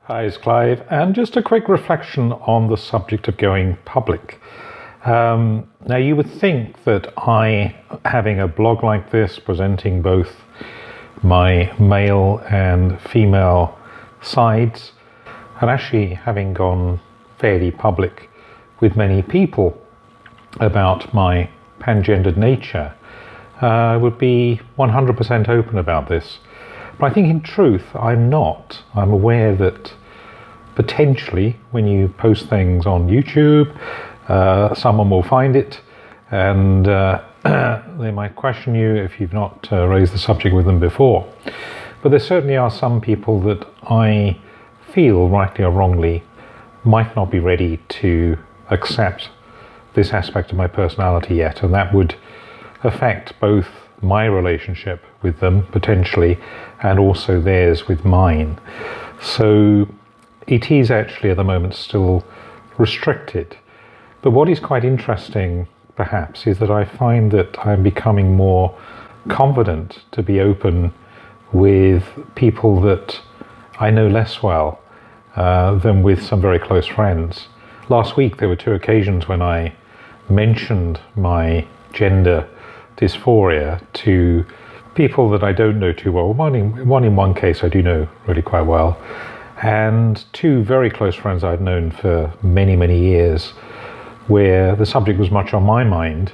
Hi, it's Clive, and just a quick reflection on the subject of going public. Now, you would think that having a blog like this, presenting both my male and female sides, and actually having gone fairly public with many people about my pangendered nature, would be 100% open about this. But I think in truth, I'm not. I'm aware that potentially when you post things on YouTube, someone will find it and they might question you if you've not raised the subject with them before. But there certainly are some people that I feel, rightly or wrongly, might not be ready to accept this aspect of my personality yet, and that would affect both my relationship with them potentially and also theirs with mine. So it is actually at the moment still restricted. But what is quite interesting perhaps is that I find that I'm becoming more confident to be open with people that I know less well than with some very close friends. Last week there were two occasions when I mentioned my gender dysphoria to people that I don't know too well. One in one case I do know really quite well, and two very close friends I'd known for many, many years, where the subject was much on my mind,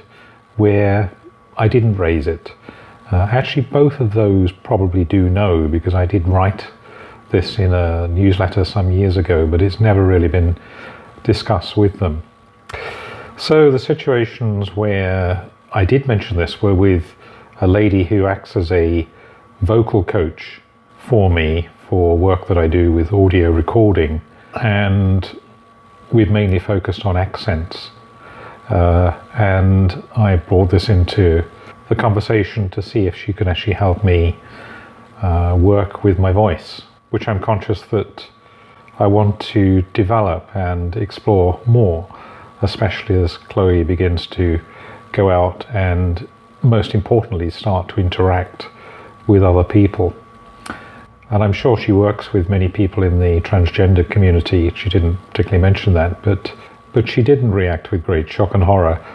where I didn't raise it. Actually, both of those probably do know, because I did write this in a newsletter some years ago, but it's never really been discussed with them. So the situations where I did mention this were with a lady who acts as a vocal coach for me for work that I do with audio recording, and we've mainly focused on accents. And I brought this into the conversation to see if she could actually help me work with my voice, which I'm conscious that I want to develop and explore more, especially as Chloe begins to go out and, most importantly, start to interact with other people. And I'm sure she works with many people in the transgender community. She didn't particularly mention that, but she didn't react with great shock and horror,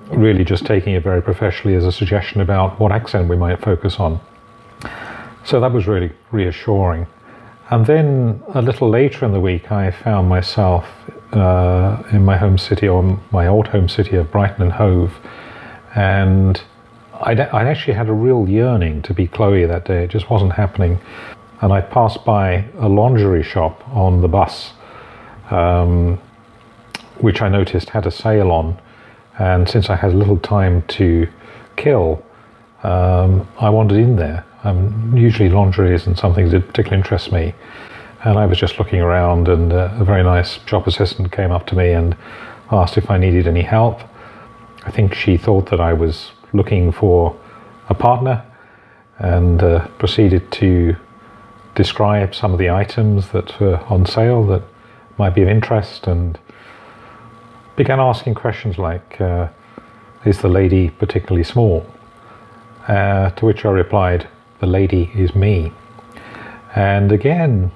really just taking it very professionally as a suggestion about what accent we might focus on. So that was really reassuring. And then a little later in the week, I found myself in my home city, or my old home city of Brighton and Hove, and I'd actually had a real yearning to be Chloe that day. It just wasn't happening. And I passed by a lingerie shop on the bus, which I noticed had a sale on. And since I had a little time to kill, I wandered in there. Usually lingerie isn't something that particularly interests me. And I was just looking around, and a very nice shop assistant came up to me and asked if I needed any help. I think she thought that I was looking for a partner, and proceeded to describe some of the items that were on sale that might be of interest, and began asking questions like, is the lady particularly small? To which I replied, the lady is me. And again,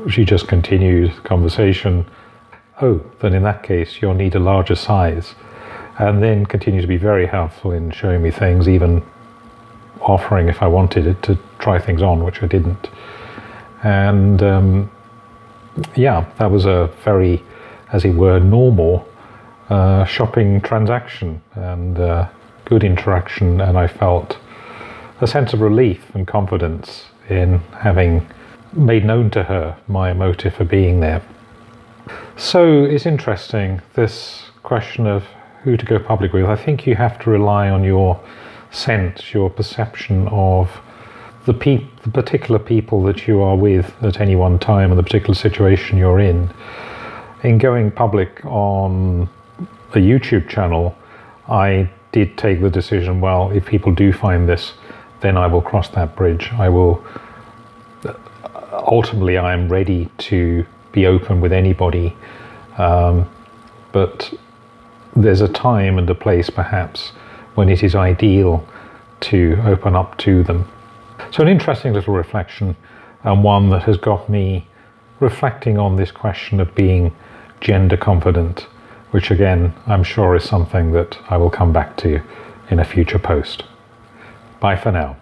she just continued the conversation. Oh, then in that case, you'll need a larger size. And then continued to be very helpful in showing me things, even offering, if I wanted it, to try things on, which I didn't. And yeah, that was a very, as it were, normal shopping transaction, and good interaction, and I felt a sense of relief and confidence in having made known to her my motive for being there. So it's interesting, this question of who to go public with. I think you have to rely on your sense, your perception of the particular people that you are with at any one time and the particular situation you're in. In going public on a YouTube channel, I did take the decision, well, if people do find this, then I will cross that bridge. Ultimately, I am ready to be open with anybody, but there's a time and a place perhaps when it is ideal to open up to them. So an interesting little reflection, and one that has got me reflecting on this question of being gender confident, which again, I'm sure is something that I will come back to in a future post. Bye for now.